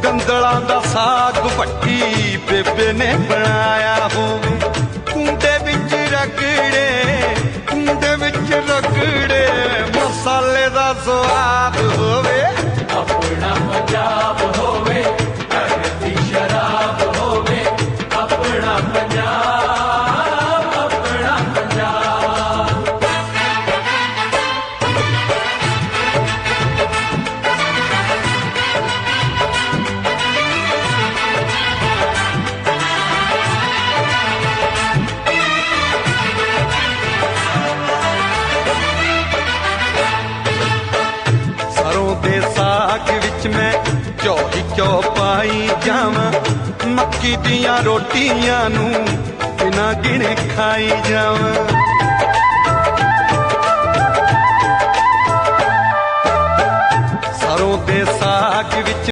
ਗੰਦਲਾਂ ਦਾ ਸਾਗ ਭੱਟੀ ਬੇਬੇ ਨੇ ਬਣਾਇਆ ਹੋਵੇ, ਕੁੰਡੇ ਵਿੱਚ ਰਗੜੇ ਮਸਾਲੇ ਦਾ ਸਵਾਦ ਹੋਵੇ। ਆਪਣਾ ਪੰਜਾਬ ਹੋਵੇ, ਘਰ ਦੀ ਸ਼ਰਾਬ ਹੋਵੇ, ਆਪਣਾ ਪੰਜਾਬ, ਆਪਣਾ ਪੰਜਾਬ। ਸਰੋਂ ਦੇ ਸਾਗ ਵਿੱਚ ਮੈਂ ਘਿਓ ਹੀ ਘਿਓ ਪਾਈ ਜਾਵਾਂ, ਮੱਕੀ ਦੀਆਂ ਰੋਟੀਆਂ ਨੂੰ ਬਿਨਾਂ ਗਿਣੇ ਖਾਈ ਜਾਵਾਂ। ਸਰੋਂ ਦੇ ਸਾਗ ਵਿੱਚ